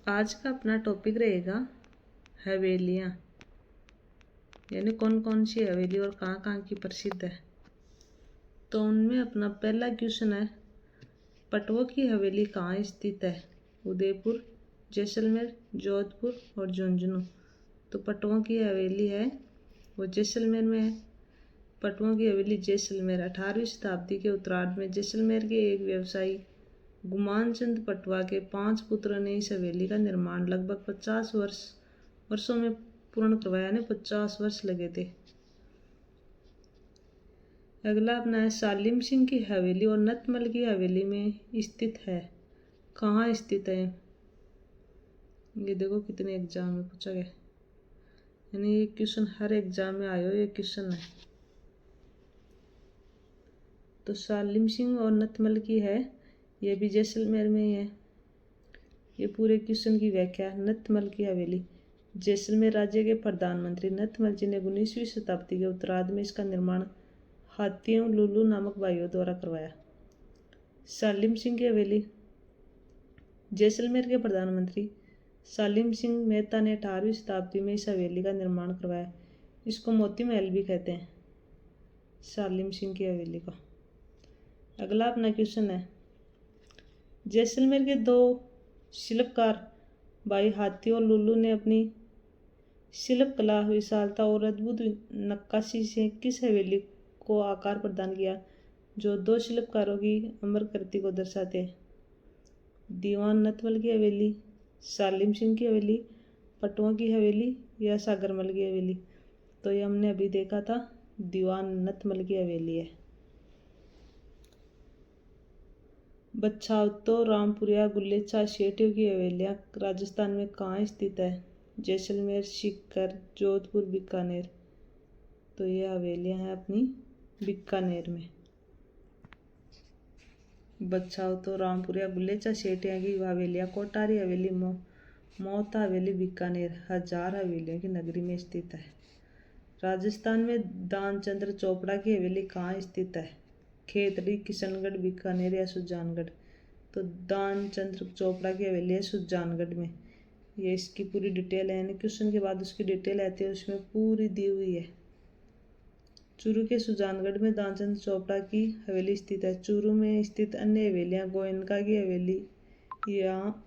आज का अपना टॉपिक रहेगा हवेलियाँ, यानी कौन कौन सी हवेली और कहाँ कहाँ की प्रसिद्ध है। तो उनमें अपना पहला क्वेश्चन है, पटवा की हवेली कहाँ स्थित है? उदयपुर, जैसलमेर, जोधपुर और झुंझुनू। तो पटवा की हवेली है वो जैसलमेर में है। पटवा की हवेली जैसलमेर 18वीं शताब्दी के उत्तरार्ध में जैसलमेर के एक व्यवसायी गुमान चंद पटवा के 5 पुत्रों ने इस हवेली का निर्माण लगभग 50 वर्षों में पूर्ण करवाया, यानी 50 वर्ष लगे थे। अगला अपना है, सालिम सिंह की हवेली और नतमल की हवेली में स्थित है। कहाँ स्थित है? ये देखो कितने एग्जाम में पूछा गया, यानी ये क्वेश्चन हर एग्जाम में आयो ये क्वेश्चन है। तो सालिम सिंह और नतमल की है, ये भी जैसलमेर में ही है। ये पूरे क्वेश्चन की व्याख्या, नतमल की हवेली जैसलमेर राज्य के प्रधानमंत्री नतमल जी ने 19वीं शताब्दी के उत्तरार्ध में इसका निर्माण हाथियों लुलू नामक भाइयों द्वारा करवाया। सालिम सिंह की हवेली जैसलमेर के प्रधानमंत्री सालिम सिंह मेहता ने 18वीं शताब्दी में इस हवेली का निर्माण करवाया। इसको मोती महल भी कहते हैं, सालिम सिंह की हवेली का। अगला अपना क्वेश्चन है, जैसलमेर के 2 शिल्पकार भाई हाथी और लुलू ने अपनी शिल्प कला, विशालता और अद्भुत नक्काशी से किस हवेली को आकार प्रदान किया जो 2 शिल्पकारों की अमर कृति को दर्शाते हैं? दीवान नतमल की हवेली, सालिम सिंह की हवेली, पटवा की हवेली या सागरमल की हवेली? तो ये हमने अभी देखा था, दीवान नतमल की हवेली है। बच्छावतो, रामपुरिया, गुलेचा, शेटियों की हवेलियाँ राजस्थान में कहाँ स्थित है? जैसलमेर, सीकर, जोधपुर, बीकानेर। तो ये हवेलियाँ हैं अपनी बीकानेर में। बच्छावतो, रामपुरिया, गुलेचा, शेटिया की हवेलियाँ कोटारी हवेली, मोहता हवेली बीकानेर हजार हवेलियों की नगरी में स्थित है। राजस्थान में दानचंद्र चोपड़ा की हवेली कहाँ स्थित है? खेतड़ी, किशनगढ़, बीकानेर या सुजानगढ़? तो दानचंद्र चोपड़ा की हवेली है सुजानगढ़ में। ये इसकी पूरी डिटेल है, यानी क्वेश्चन के बाद उसकी डिटेल आती है, उसमें पूरी दी हुई है। चूरू के सुजानगढ़ में दानचंद्र चोपड़ा की हवेली स्थित है। चूरू में स्थित अन्य हवेलियाँ गोयनका की हवेली, यहाँ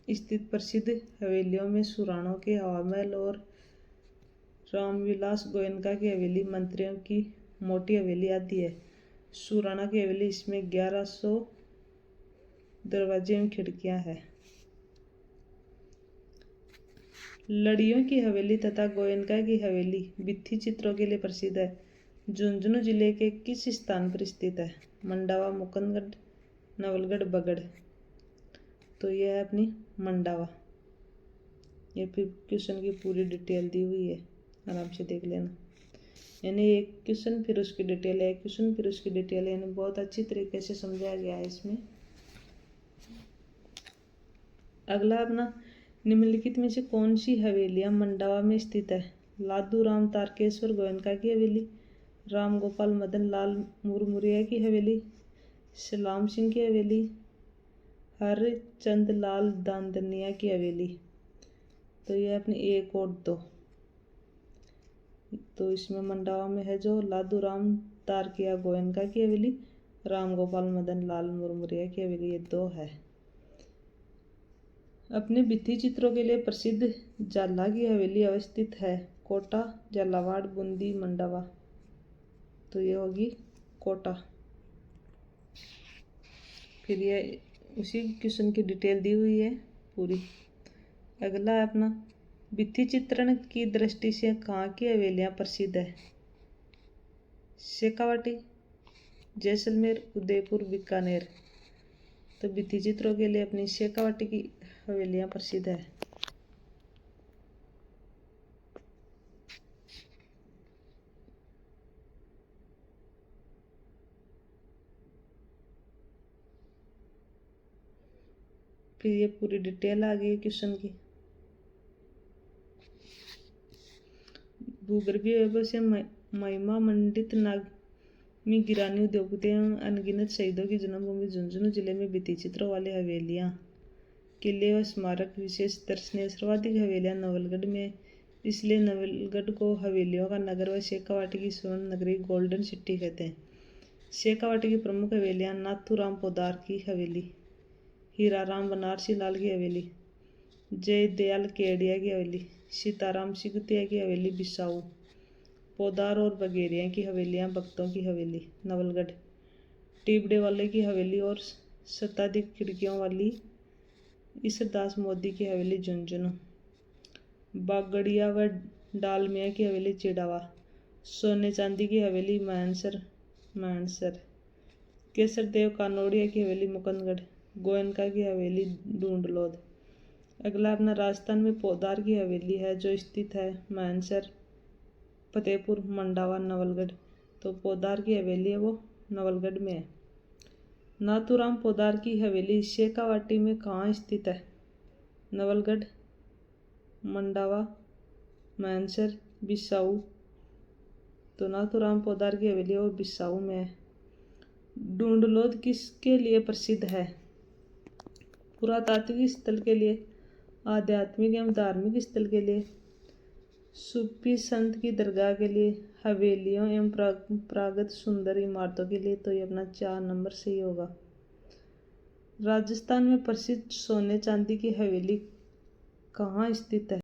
स्थित प्रसिद्ध हवेलियों में सुराणों के हवा महल और रामविलास गोयनका की हवेली मंत्रियों की मोटी हवेली आती है। सुराणा की हवेली, इसमें 1100 दरवाजे एवं खिड़कियां हैं। लड़ियों की हवेली तथा गोयनका की हवेली भित्ति चित्रों के लिए प्रसिद्ध है। झुंझुनू जिले के किस स्थान पर स्थित है? मंडावा, मुकुंदगढ़, नवलगढ़, बगड़? तो यह है अपनी मंडावा। ये फिर क्वेश्चन की पूरी डिटेल दी हुई है, आराम से देख लेना। यानी एक क्वेश्चन फिर उसकी डिटेल है, एक क्वेश्चन फिर उसकी डिटेल है, यानी बहुत अच्छी तरीके से समझाया गया है इसमें। अगला अपना, निम्नलिखित में से कौन सी हवेलियाँ मंडावा में स्थित है? लादू राम तारकेश्वर गोयनका की हवेली, राम गोपाल मदन लाल मुरमुरिया की हवेली, सलाम सिंह की हवेली, हरचंद लाल दांदनिया की हवेली? तो ये अपनी 1 और 2। तो इसमें मंडावा में है जो लादू राम तारकिया गोयनका की हवेली, राम गोपाल मदन लाल मुरमुरिया की हवेली, ये 2 है। अपने भित्ति चित्रों के लिए प्रसिद्ध जाला की हवेली अवस्थित है? कोटा, झालावाड़, बूंदी, मंडावा? तो ये होगी कोटा। फिर ये उसी क्वेश्चन की डिटेल दी हुई है पूरी। अगला है अपना, भित्ति चित्रण की दृष्टि से कहाँ की हवेलियाँ प्रसिद्ध है? शेखावाटी, जैसलमेर, उदयपुर, बीकानेर? तो भित्ति चित्रों के लिए अपनी शेखावाटी की हवेलियाँ प्रसिद्ध है। फिर ये पूरी डिटेल आ गई क्वेश्चन की। भूगर्भीय वैभव से महिमा मंडित नागमी गिरानी उद्योगपति एवं अनगिनत शहीदों की जन्मभूमि झुंझुनू जिले में भित्ति चित्रों वाली हवेलियाँ किले व स्मारक विशेष दर्शनीय सर्वाधिक हवेलियां नवलगढ़ में, इसलिए नवलगढ़ को हवेलियों का नगर व शेखावाटी की स्वर्ण नगरी गोल्डन सिटी कहते हैं। शेखावाटी की प्रमुख हवेलियां नाथूराम पोद्दार की हवेली, हीराराम बनारसी लाल की हवेली, जय दयाल केडिया की हवेली, सीताराम सिगुतिया की हवेली बिसाऊ, पोद्दार और बघेरिया की हवेलियां भक्तों की हवेली नवलगढ़, टिबड़े वाले की हवेली और शताधिक खिड़कियों वाली ईसरदास मोदी की हवेली झुंझुनू, बागड़िया व डालमिया की हवेली चिड़ावा, सोने चांदी की हवेली मानसर, केसर देव कानोड़िया की हवेली मुकुंदगढ़, गोयनका की हवेली ढूंढलोद। अगला अपना राजस्थान में पोद्दार की हवेली है जो स्थित है मानसर, फतेहपुर, मंडावा, नवलगढ़। तो पोद्दार की हवेली है वो नवलगढ़ में है। नाथूराम पोद्दार की हवेली शेखावाटी में कहाँ स्थित है? नवलगढ़, मंडावा, मानसर, बिसाऊ। तो नाथूराम पोद्दार की हवेली वो बिसाऊ में है। ढूंढलोद किसके लिए प्रसिद्ध है? पुरातात्विक स्थल के लिए, आध्यात्मिक एवं धार्मिक स्थल के लिए, सूफी संत की दरगाह के लिए, हवेलियों एवं प्रागत सुंदर इमारतों के लिए। तो ये अपना 4 नंबर सही होगा। राजस्थान में प्रसिद्ध सोने चांदी की हवेली कहाँ स्थित है?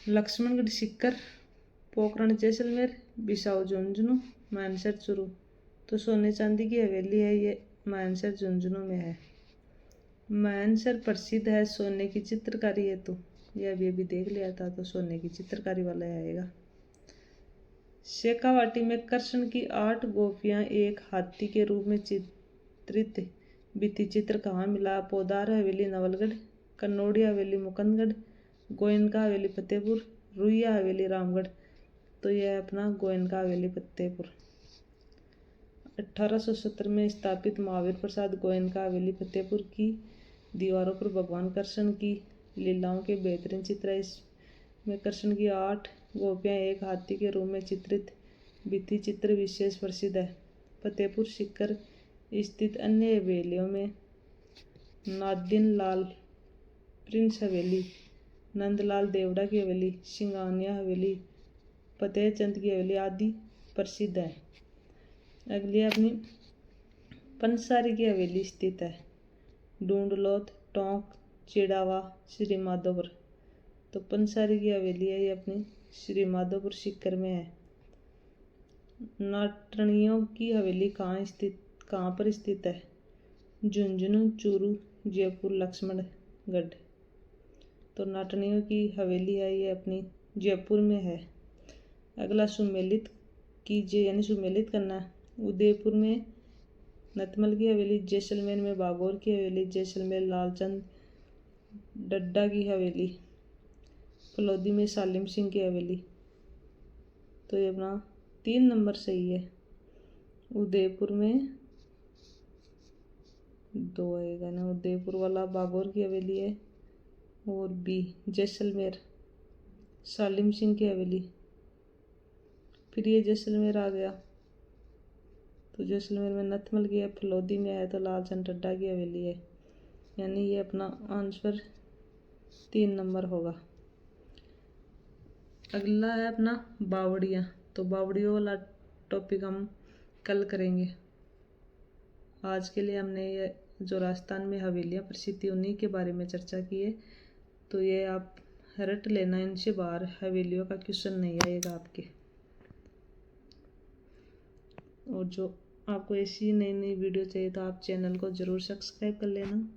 लक्ष्मणगढ़ सीकर, पोखरण जैसलमेर, बिसाऊ झुंझुनू, मानसर चूरू। तो सोने चांदी की हवेली है ये मानसर झुंझुनू में है। मानसर प्रसिद्ध है सोने की चित्रकारी हेतु, यह अभी देख लिया था, तो सोने की चित्रकारी वाला आएगा। शेखावाटी में कृष्ण की 8 गोपियां एक हाथी के रूप में चित्रित भित्ति चित्र कहाँ मिला? पोद्दार हवेली नवलगढ़, कन्नौड़िया हवेली मुकुंदगढ़, गोयनका हवेली फतेहपुर, रुइया हवेली रामगढ़। तो यह अपना गोयनका हवेली फतेहपुर। 1870 में स्थापित महावीर प्रसाद गोयनका हवेली फतेहपुर की दीवारों पर भगवान कृष्ण की लीलाओं के बेहतरीन चित्र है। इसमें कृष्ण की 8 गोपियां एक हाथी के रूप में चित्रित भित्ति चित्र विशेष प्रसिद्ध है। फतेहपुर सीकर स्थित अन्य हवेलियों में नादिन लाल प्रिंस हवेली, नंदलाल देवड़ा की हवेली, सिंगानिया हवेली, फतेहचंद की हवेली आदि प्रसिद्ध है। अगली अपनी पंसारी की हवेली स्थित है ढूंढलोद, टोंक, चिड़ावा, श्री माधोपुर। तो पंसारी की हवेली है ये अपनी श्री माधोपुर सीकर में है। नाटणियों की हवेली कहाँ पर स्थित है? झुंझुनू, चूरू, जयपुर, लक्ष्मणगढ़। तो नाटणियों की हवेली है ये अपनी जयपुर में है। अगला सुमेलित कीजिए, यानी सुमेलित करना। उदयपुर में नतमल की हवेली, जैसलमेर में बागौर की हवेली, जैसलमेर लालचंद डड्डा की हवेली, फलोदी में सालिम सिंह की हवेली। तो ये अपना 3 नंबर सही है। उदयपुर में 2 आएगा ना, उदयपुर वाला बागौर की हवेली है, और बी जैसलमेर सालिम सिंह की हवेली। फिर ये जैसलमेर आ गया, तो जैसलमेर में नतमल की है, फलोदी में है तो लालचंद डड्डा की हवेली है, यानी ये अपना आंसर 3 नंबर होगा। अगला है अपना बावड़ियाँ। तो बावड़ियों वाला टॉपिक हम कल करेंगे। आज के लिए हमने ये जो राजस्थान में हवेलियाँ प्रसिद्ध थी उन्हीं के बारे में चर्चा की है। तो ये आप रट लेना, इनसे बाहर हवेलियों का क्वेश्चन नहीं आएगा आपके। और जो आपको ऐसी नई नई वीडियो चाहिए तो आप चैनल को ज़रूर सब्सक्राइब कर लेना।